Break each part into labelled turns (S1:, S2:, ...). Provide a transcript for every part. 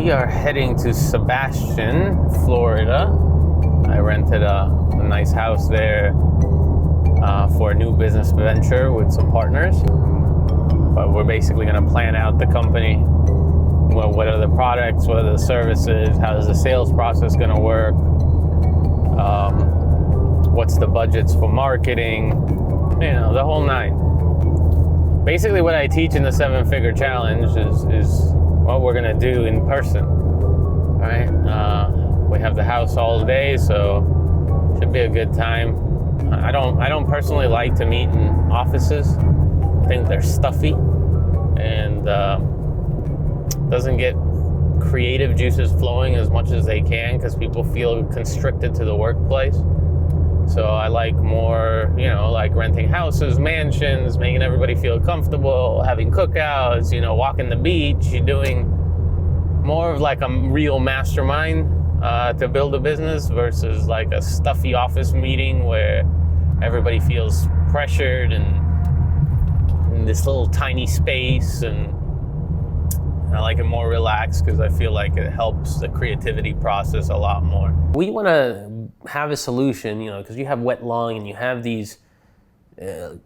S1: we are heading to Sebastian, Florida. I rented a nice house there for a new business venture with some partners. But we're basically going to plan out the company. Well, what are the products? What are the services? How is the sales process going to work? What's the budgets for marketing? You know, the whole nine. Basically, what I teach in the 7-Figure Challenge is what we're going to do in person. Right? We have the house all day, so should be a good time. I don't personally like to meet in offices. I think they're stuffy and doesn't get creative juices flowing as much as they can because people feel constricted to the workplace. So I like more, like renting houses, mansions, making everybody feel comfortable, having cookouts, walking the beach. You're doing more of like a real mastermind to build a business versus like a stuffy office meeting where everybody feels pressured and in this little tiny space. And I like it more relaxed because I feel like it helps the creativity process a lot more. We want to have a solution, because you have wet lung and you have these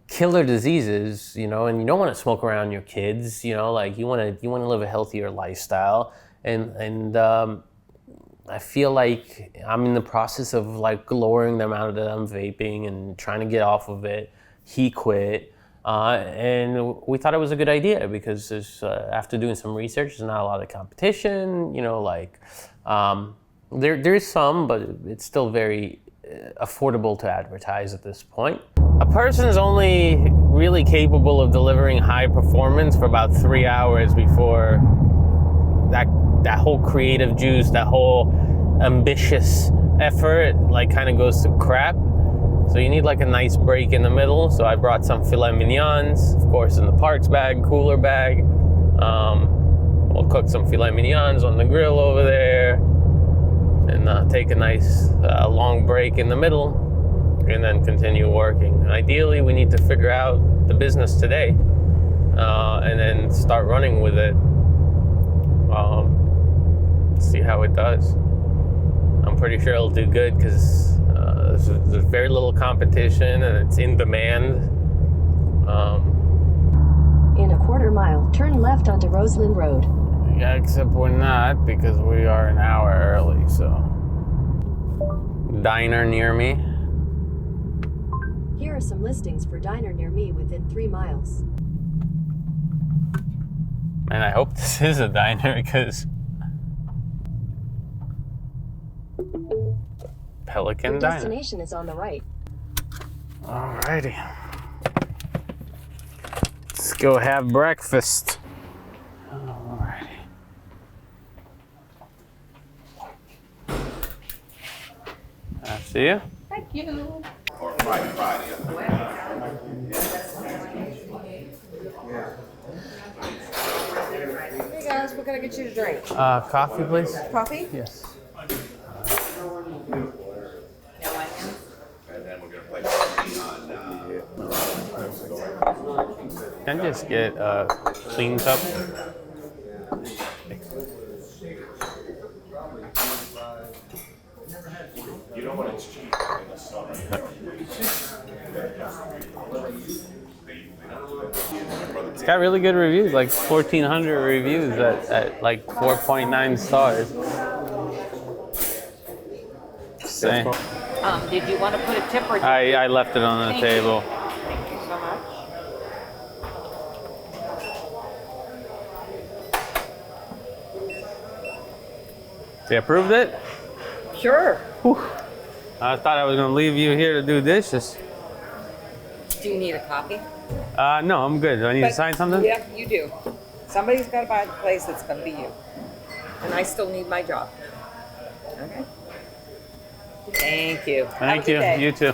S1: killer diseases, and you don't want to smoke around your kids, like you want to live a healthier lifestyle. And I feel like I'm in the process of like lowering the amount that I'm vaping and trying to get off of it. He quit. And we thought it was a good idea because there's, after doing some research, there's not a lot of competition, there is some, but it's still very affordable to advertise at this point. A person is only really capable of delivering high performance for about 3 hours before that whole creative juice, that whole ambitious effort, like kind of goes to crap. So you need like a nice break in the middle. So I brought some filet mignons, of course, in the parts bag, cooler bag. We'll cook some filet mignons on the grill over there and take a nice long break in the middle and then continue working. Ideally, we need to figure out the business today and then start running with it. See how it does. I'm pretty sure it'll do good because there's very little competition and it's in demand.
S2: In a quarter mile, turn left onto Roseland Road.
S1: Yeah, except we're not because we are an hour early, so. Diner near me.
S2: Here are some listings for diner near me within 3 miles.
S1: And I hope this is a diner because Pelican
S2: Your
S1: Diner.
S2: destination is on the right.
S1: Alrighty. Let's go have breakfast. Alrighty. See you.
S3: Thank you.
S4: Or Friday.
S3: Hey guys, what can I get you to drink?
S1: Coffee, please.
S3: Coffee?
S1: Yes.
S4: And then we're gonna play on.
S1: Can I just get a clean cup?
S4: You know what? It's cheap in the summer.
S1: It's got really good reviews, like 1,400 reviews at like 4.9 stars. Same.
S3: Did you want to put a tip or?
S1: I left it on the
S3: Thank
S1: table.
S3: Thank you so much.
S1: They approved it?
S3: Sure.
S1: Whew. I thought I was gonna leave you here to do dishes.
S3: Do you need a copy?
S1: No, I'm good. Do I need to sign something?
S3: Yeah, you do. Somebody's got to buy the place. It's going to be you. And I still need my job. Okay. Thank you.
S1: Thank you. You too.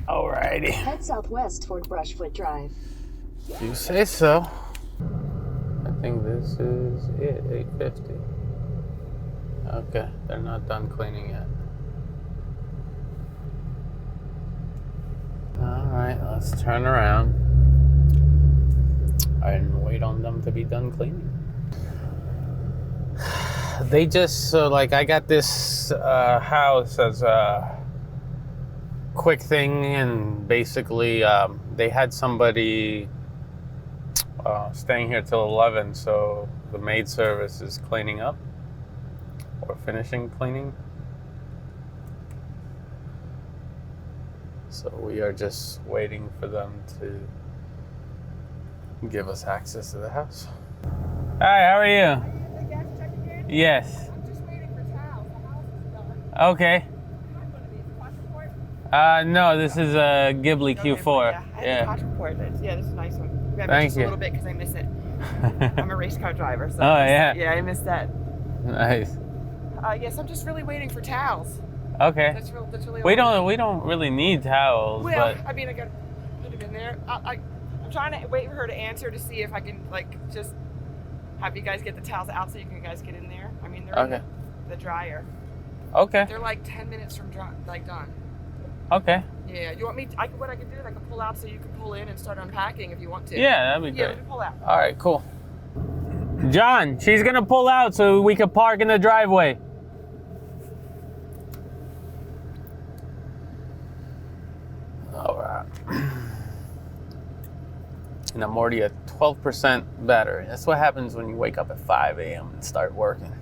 S1: Alrighty.
S2: Head southwest toward Brushfoot Drive.
S1: You say so. I think this is it, 850. Okay, they're not done cleaning yet. Alright, let's turn around and wait on them to be done cleaning. They just like I got this house as a quick thing, and basically they had somebody staying here till 11, so the maid service is cleaning up or finishing cleaning. So we are just waiting for them to give us access to the house. Hi, how are you? Yes.
S5: I'm just waiting for towels. The house is done.
S1: Okay.
S5: I'm going to be the Quash Report.
S1: No, this is a Ghibli
S5: Okay,
S1: Q4.
S5: Yeah, I have the Quash Report. Yeah, this is a nice one. Grab it
S1: Thank
S5: just
S1: you.
S5: a little bit because I miss it. I'm a race car driver, so
S1: Oh, yeah.
S5: Yeah, I miss that.
S1: Nice.
S5: Yes, I'm just really waiting for towels.
S1: Okay.
S5: That's really.
S1: We
S5: all.
S1: we don't really need towels,
S5: Well,
S1: but
S5: I mean, I got to put them in there. I'm trying to wait for her to answer to see if I can just have you guys get the towels out so you can guys get in there. I mean, they're
S1: Okay.
S5: in the dryer.
S1: okay.
S5: They're like 10 minutes from done.
S1: Okay.
S5: Yeah, you want me? What I can do is I can pull out so you can pull in and start unpacking if you want to.
S1: Yeah, that'd be
S5: Yeah,
S1: great.
S5: let me pull out.
S1: All right, cool. John, she's gonna pull out so we can park in the driveway. All right. And I'm already at 12% battery. That's what happens when you wake up at 5 a.m. and start working.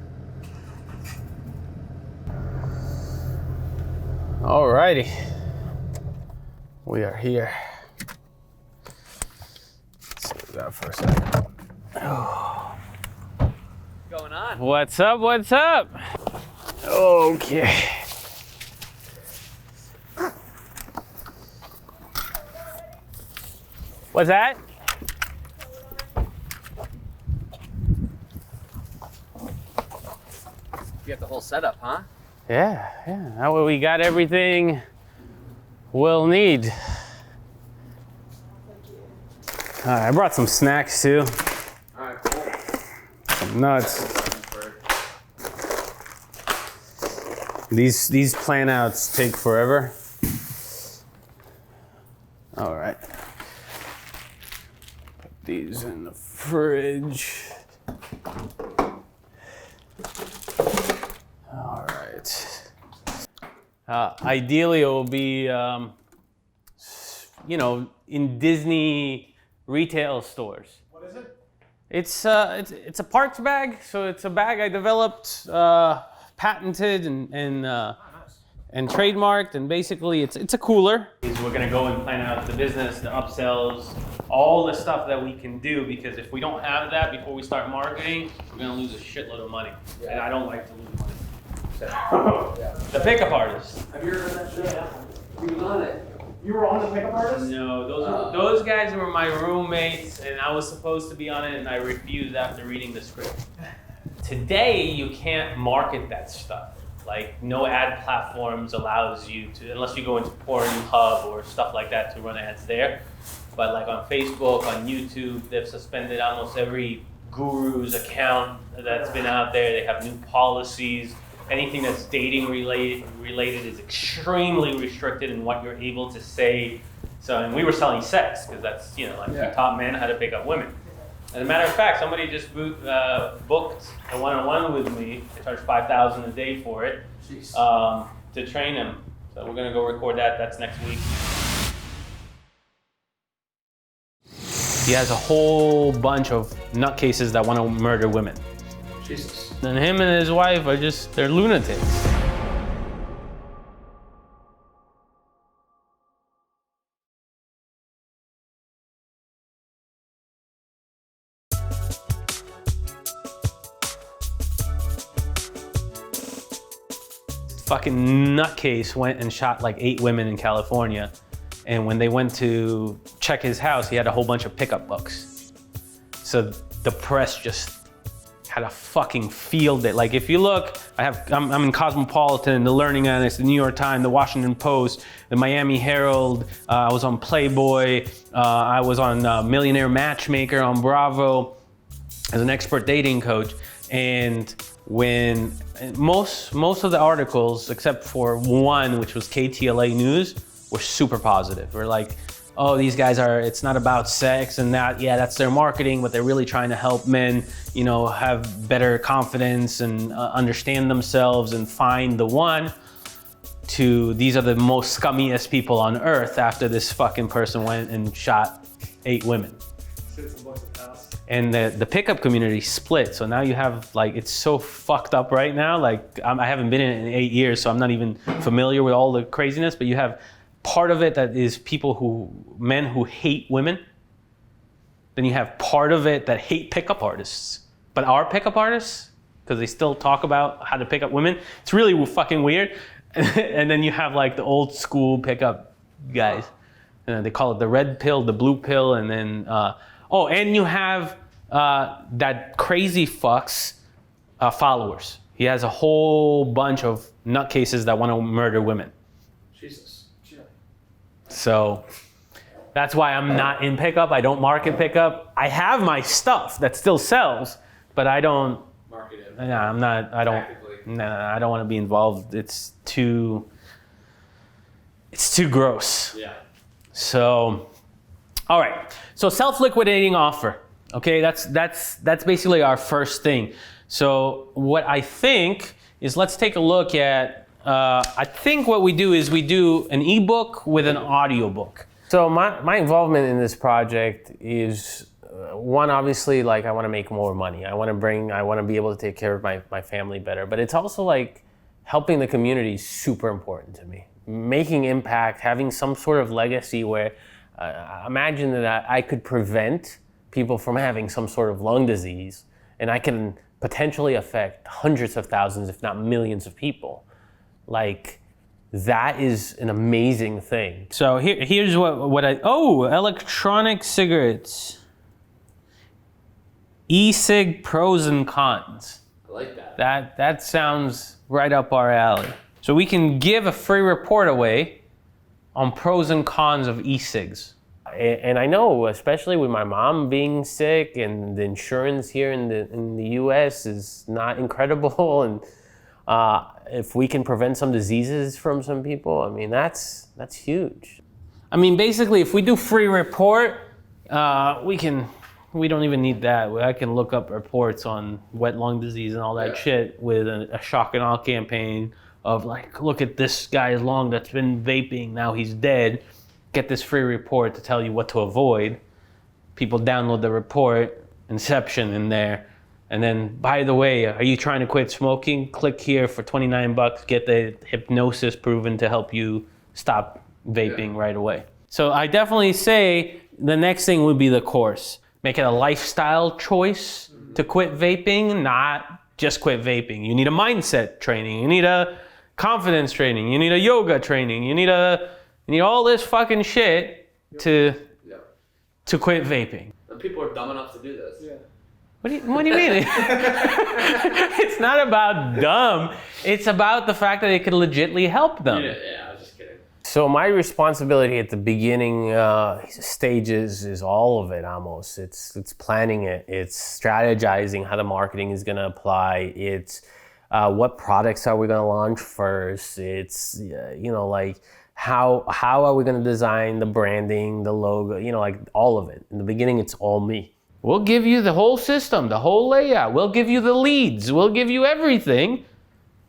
S1: Alrighty. We are here. Let's see what we got for a second.
S5: Going on?
S1: What's up? What's up? Okay. What's that?
S6: You have the whole setup, huh?
S1: Yeah. That way we got everything we'll need. All right, I brought some snacks too.
S6: All right, cool.
S1: Some nuts. These plan outs take forever. All right. Put these in the fridge. All right. Ideally, it will be, in Disney retail stores.
S4: What is it?
S1: It's a parks bag, so it's a bag I developed, patented and trademarked, and basically it's a cooler. We're gonna go and plan out the business, the upsells, all the stuff that we can do, because if we don't have that before we start marketing, we're gonna lose a shitload of money, and I don't like to lose money. So, the pickup artist.
S6: Have you heard of that show? You was on it.
S4: You were on the pickup artist?
S1: No, those guys were my roommates, and I was supposed to be on it, and I refused after reading the script. Today, you can't market that stuff. Like, no ad platforms allows you to, unless you go into Pornhub or stuff like that, to run ads there. But like on Facebook, on YouTube, they've suspended almost every guru's account that's been out there. They have new policies. Anything that's dating related is extremely restricted in what you're able to say. So, and we were selling sex, because that's, we taught men how to pick up women. As a matter of fact, somebody just booked a one-on-one with me. They charged $5,000 a day for it, to train him. So we're gonna go record that. That's next week. He has a whole bunch of nutcases that want to murder women.
S6: Jesus.
S1: And him and his wife are they're lunatics. Fucking nutcase went and shot like 8 women in California. And when they went to check his house, he had a whole bunch of pickup books. So the press just had a fucking field day. Like, if you look, I'm in Cosmopolitan, the Learning Annex, the New York Times, the Washington Post, the Miami Herald. I was on Playboy. I was on Millionaire Matchmaker on Bravo as an expert dating coach. And when most of the articles, except for one, which was KTLA News, were super positive. We're like,
S7: oh, these guys are, it's not about sex and that, yeah, that's their marketing, but they're really trying to help men, you know, have better confidence and understand themselves and find the one, to these are the most scummiest people on earth after this fucking person went and shot 8 women. And the pickup community split. So now you have like, it's so fucked up right now. Like I haven't been in it in 8 years, so I'm not even familiar with all the craziness, but you have part of it that is men who hate women. Then you have part of it that hate pickup artists, but are pickup artists because they still talk about how to pick up women. It's really fucking weird. And then you have like the old school pickup guys. They call it the red pill, the blue pill, and then, and you have that crazy fuck's followers. He has a whole bunch of nutcases that want to murder women.
S6: Jesus.
S7: So that's why I'm not in pickup. I don't market pickup. I have my stuff that still sells, but I don't
S6: Market it.
S7: Yeah, I'm not. I don't.
S6: Actively.
S7: Nah, I don't want to be involved. It's too gross.
S6: Yeah.
S7: So, all right. So self-liquidating offer. Okay, that's basically our first thing. So what I think is, let's take a look at. I think what we do is we do an ebook with an audiobook.
S1: So my involvement in this project is one, obviously, like I want to make more money. I want to be able to take care of my family better. But it's also like helping the community is super important to me. Making impact, having some sort of legacy where imagine that I could prevent people from having some sort of lung disease, and I can potentially affect hundreds of thousands, if not millions of people. Like, that is an amazing thing.
S7: So here's what electronic cigarettes. E-cig pros and cons.
S6: I like that.
S7: That sounds right up our alley. So we can give a free report away on pros and cons of e-cigs.
S1: And I know, especially with my mom being sick, and the insurance here in the U.S. is not incredible, and if we can prevent some diseases from some people, I mean, that's huge.
S7: I mean, basically, if we do free report, we don't even need that. I can look up reports on wet lung disease and all that shit with a shock and awe campaign of like, look at this guy's lung that's been vaping, now he's dead. Get this free report to tell you what to avoid. People download the report, Inception in there. And then, by the way, are you trying to quit smoking? Click here for $29, get the hypnosis proven to help you stop vaping right away. So I definitely say the next thing would be the course. Make it a lifestyle choice to quit vaping, not just quit vaping. You need a mindset training. You need a confidence training. You need a yoga training. You need all this fucking shit to quit vaping.
S6: And people are dumb enough to do this. Yeah.
S7: What do you mean? It's not about dumb. It's about the fact that it could legitly help them.
S6: Yeah, I was just kidding.
S1: So my responsibility at the beginning stages is all of it almost. It's planning it. It's strategizing how the marketing is going to apply. It's what products are we going to launch first. It's like how are we going to design the branding, the logo, like all of it. In the beginning, it's all me.
S7: We'll give you the whole system, the whole layout. We'll give you the leads. We'll give you everything.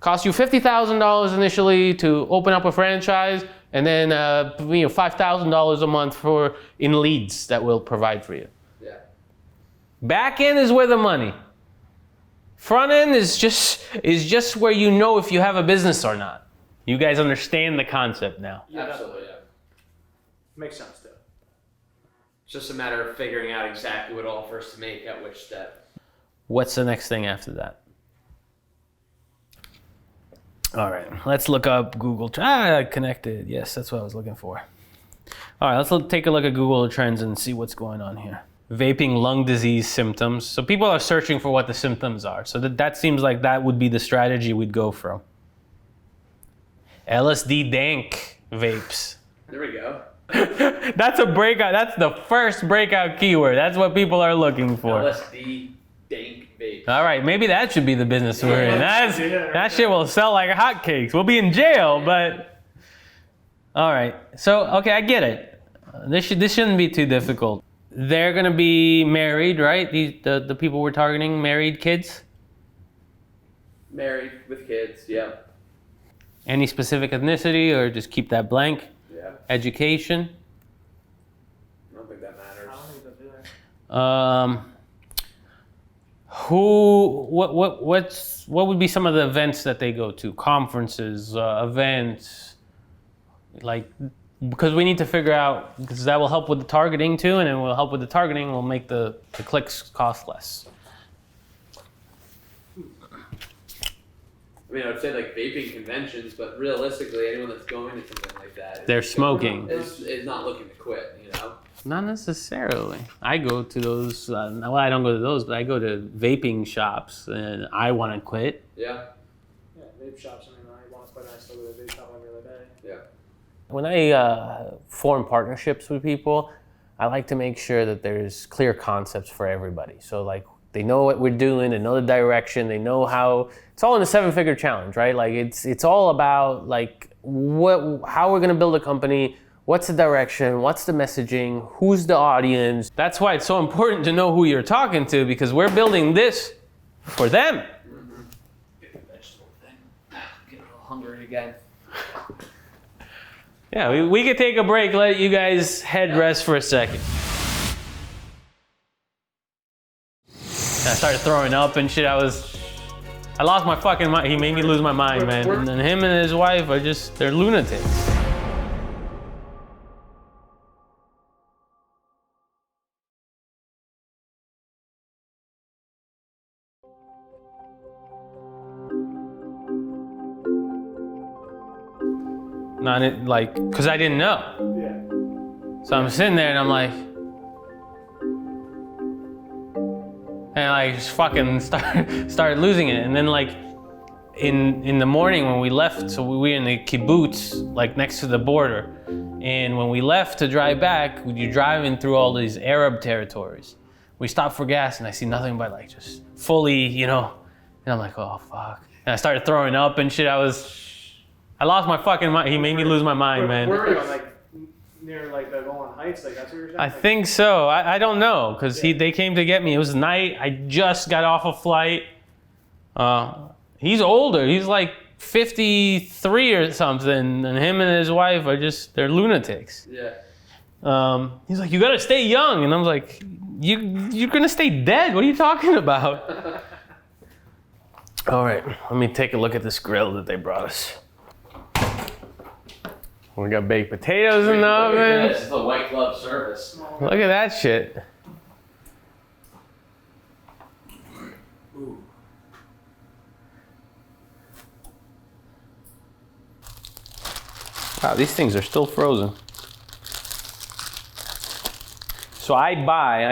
S7: Cost you $50,000 initially to open up a franchise, and then $5,000 a month in leads that we'll provide for you.
S6: Yeah.
S7: Back end is where the money. Front end is just where you know if you have a business or not. You guys understand the concept now.
S6: Yeah, absolutely, yeah.
S8: Makes sense, though.
S6: It's just a matter of figuring out exactly what offers to make at which step.
S7: What's the next thing after that? All right, let's look up Google. Connected. Yes, that's what I was looking for. All right, let's take a look at Google Trends and see what's going on here. Vaping lung disease symptoms. So people are searching for what the symptoms are. So that seems like that would be the strategy we'd go from. LSD dank vapes.
S6: There we go.
S7: That's a breakout. That's the first breakout keyword. That's what people are looking for.
S6: LSD dank vape.
S7: All right, maybe that should be the business we're in. That shit will sell like hotcakes. We'll be in jail, but all right. So, okay, I get it. This shouldn't be too difficult. They're gonna be married, right? The people we're targeting, married kids.
S6: Married with kids, yeah.
S7: Any specific ethnicity, or just keep that blank?
S6: Yeah.
S7: Education.
S6: I don't think that matters.
S8: I don't think that's either.
S7: What would be some of the events that they go to? Conferences, events, like, because we need to figure out, because that will help with the targeting too, and it will help with the targeting, will make the clicks cost less.
S6: I mean, I would say like vaping conventions, but realistically, anyone that's going to something like that
S7: They're smoking.
S6: is not looking to quit, you know?
S7: Not necessarily. I go to those, well, I don't go to those, but I go to vaping shops, and I want to quit.
S6: Yeah.
S8: Yeah, vape shops. I mean, I want to quit. I still go to a vape shop every other day.
S6: Yeah.
S1: When I form partnerships with people, I like to make sure that there's clear concepts for everybody. So like they know what we're doing, they know the direction, they know how. It's all in the 7-figure challenge, right? Like it's all about like how we're gonna build a company. What's the direction? What's the messaging? Who's the audience?
S7: That's why it's so important to know who you're talking to, because we're building this for them.
S6: Get the vegetable thing. Get a little hungry again.
S7: Yeah, we could take a break, let you guys head rest for a second. I started throwing up and shit. I lost my fucking mind. He made me lose my mind, man. And then him and his wife are they're lunatics. Not it, like, cause I didn't know.
S8: Yeah.
S7: So I'm sitting there and I'm like, and I just fucking started losing it. And then like in the morning when we left, so we were in the kibbutz, like next to the border. And when we left to drive back, you're driving through all these Arab territories. We stopped for gas and I see nothing but like just fully, you know, and I'm like, oh fuck. And I started throwing up and shit. I lost my fucking mind. He made me lose my mind, man.
S8: Where were you? Like near like the Golan Heights? Like that's what you're saying?
S7: I think so. I don't know, because they came to get me. It was night. I just got off a flight. He's older. He's like 53 or something, and him and his wife are they're lunatics.
S6: Yeah.
S7: He's like, you gotta stay young, and I was like, you're gonna stay dead. What are you talking about? All right, let me take a look at this grill that they brought us. We got baked potatoes in the oven.
S6: This is the white glove service.
S7: Look at that shit. Wow, these things are still frozen. So I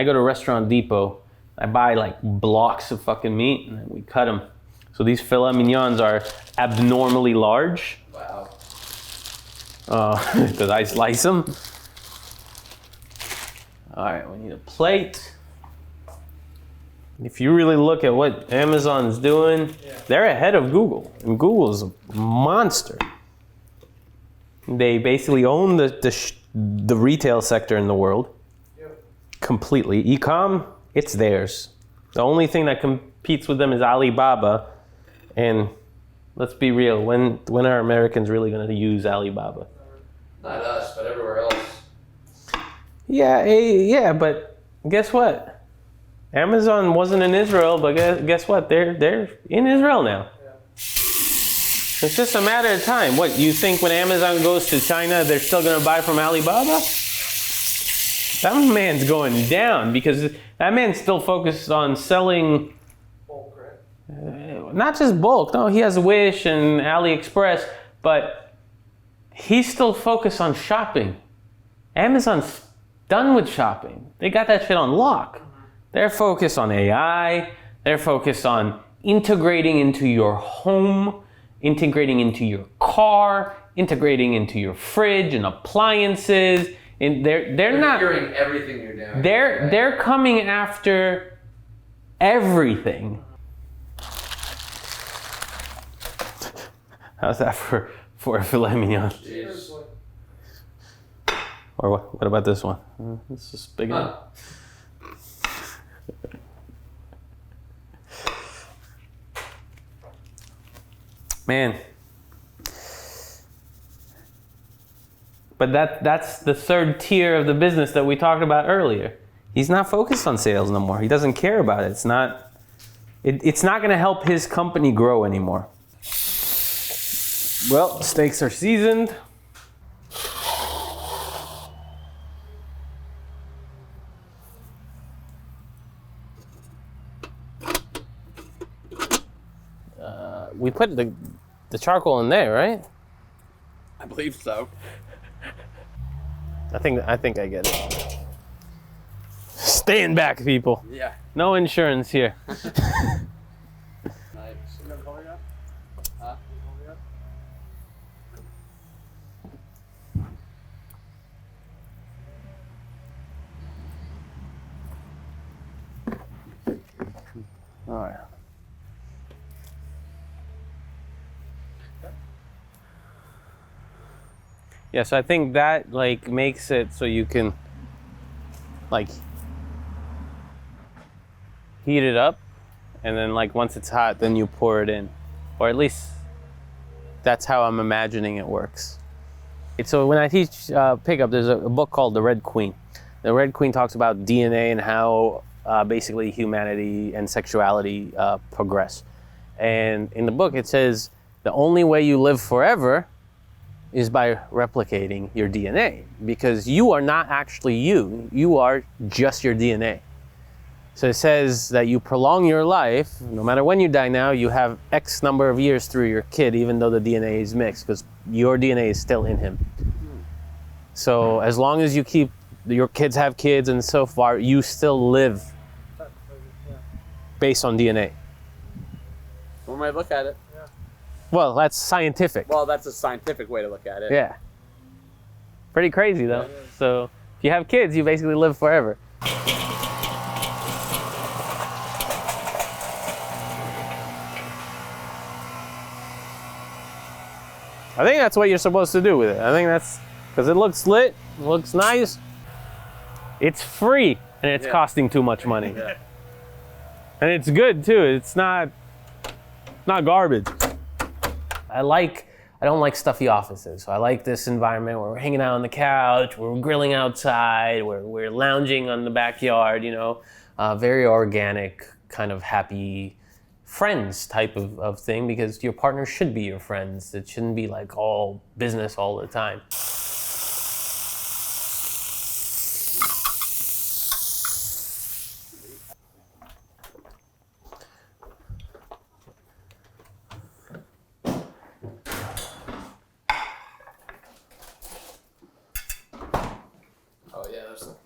S7: go to Restaurant Depot. I buy like blocks of fucking meat and then we cut them. So these filet mignons are abnormally large.
S6: Wow.
S7: Because I slice them. All right, we need a plate. If you really look at what Amazon's doing, they're ahead of Google, and Google's a monster. They basically own the retail sector in the world completely. E-com, it's theirs. The only thing that competes with them is Alibaba, and let's be real, when are Americans really going to use Alibaba?
S6: Not us, but everywhere else.
S7: Yeah, but guess what? Amazon wasn't in Israel, but guess what? They're in Israel now. It's just a matter of time. What, you think when Amazon goes to China, they're still going to buy from Alibaba? That man's going down because that man's still focused on selling.
S8: Bulk, right?
S7: Not just bulk. No, he has Wish and AliExpress, but he's still focused on shopping. Amazon's done with shopping. They got that shit on lock. They're focused on AI. They're focused on integrating into your home, integrating into your car, integrating into your fridge and appliances. And they're not
S6: hearing everything you're doing.
S7: They're coming after everything. How's that for a filet mignon?
S6: Jeez.
S7: Or what about this one? This is big enough. Man. But that's the third tier of the business that we talked about earlier. He's not focused on sales no more. He doesn't care about it. It's not going to help his company grow anymore. Well, steaks are seasoned. We put the charcoal in there, right?
S9: I believe so.
S7: I think I get it. Staying back, people.
S9: Yeah.
S7: No insurance here. All right. Yeah, so I think that like makes it so you can like heat it up, and then like once it's hot, then you pour it in, or at least that's how I'm imagining it works. So when I teach pickup, there's a book called The Red Queen. The Red Queen talks about DNA and how basically humanity and sexuality progress. And in the book, it says the only way you live forever is by replicating your DNA, because you are not actually you. You are just your DNA. So it says that you prolong your life, no matter when you die now, you have X number of years through your kid, even though the DNA is mixed, because your DNA is still in him. So as long as you keep, your kids have kids and so far, you still live based on DNA.
S9: One way to look at it.
S7: Well, that's scientific.
S9: Well, that's a scientific way to look at it.
S7: Yeah. Pretty crazy though. So if you have kids, you basically live forever. I think that's what you're supposed to do with it. I think that's, because it looks lit, it looks nice. It's free and it's costing too much money.
S9: Yeah.
S7: And it's good too. It's not garbage. I don't like stuffy offices. So I like this environment where we're hanging out on the couch, we're grilling outside, we're lounging on the backyard, you know, very organic, kind of happy friends type of thing, because your partner should be your friends. It shouldn't be like all business all the time.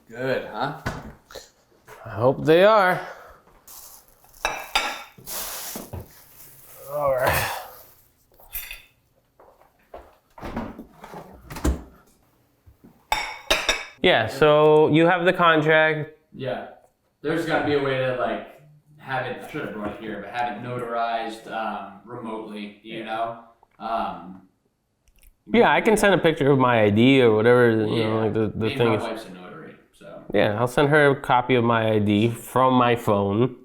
S9: Good, huh?
S7: I hope they are. All right. Yeah, so you have the contract.
S6: Yeah. There's got to be a way to like have it, I should have brought it here, but have it notarized remotely, you know?
S7: Yeah, I can send a picture of my ID or whatever, you know, like the
S6: Me and
S7: thing
S6: my
S7: is.
S6: wife's a notary, so.
S7: Yeah, I'll send her a copy of my ID from my phone,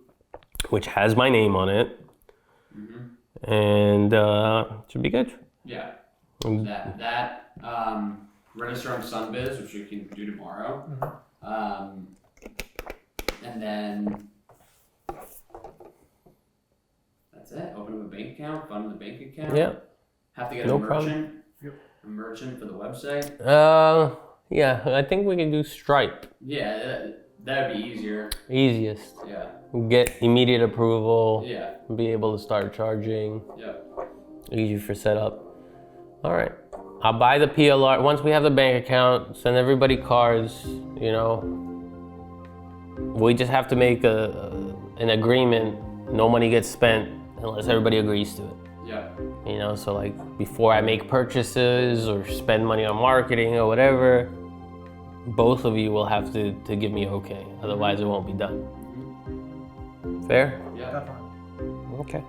S7: which has my name on it.
S6: Mm-hmm.
S7: And should be good.
S6: Yeah. That register on Sunbiz, which you can do tomorrow. And then that's it. Open up a bank account, fund the bank account.
S7: Yeah.
S6: Have to get
S7: No
S6: a merchant.
S7: problem.
S6: A merchant for the website.
S7: Yeah, I think we can do Stripe.
S6: Yeah, that would be easier.
S7: Easiest.
S6: Yeah.
S7: Get immediate approval.
S6: Yeah.
S7: Be able to start charging.
S6: Yeah.
S7: Easy for setup. All right. I'll buy the PLR. Once we have the bank account, send everybody cards, you know. We just have to make an agreement. No money gets spent unless everybody agrees to it.
S6: Yeah.
S7: You know, so like before I make purchases or spend money on marketing or whatever, both of you will have to give me okay. Otherwise it won't be done. Fair?
S6: Yeah.
S7: Okay.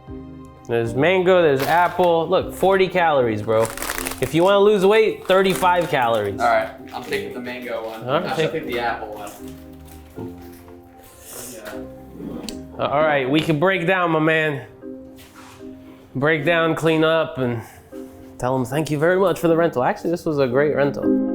S7: There's mango, there's apple. Look, 40 calories, bro. If you want to lose weight, 35 calories.
S9: All right, I'm taking the mango one.
S7: All right,
S9: I'll
S7: take-
S9: take the apple one.
S7: All right, we can break down, my man. Break down, clean up, and tell them thank you very much for the rental. Actually, this was a great rental.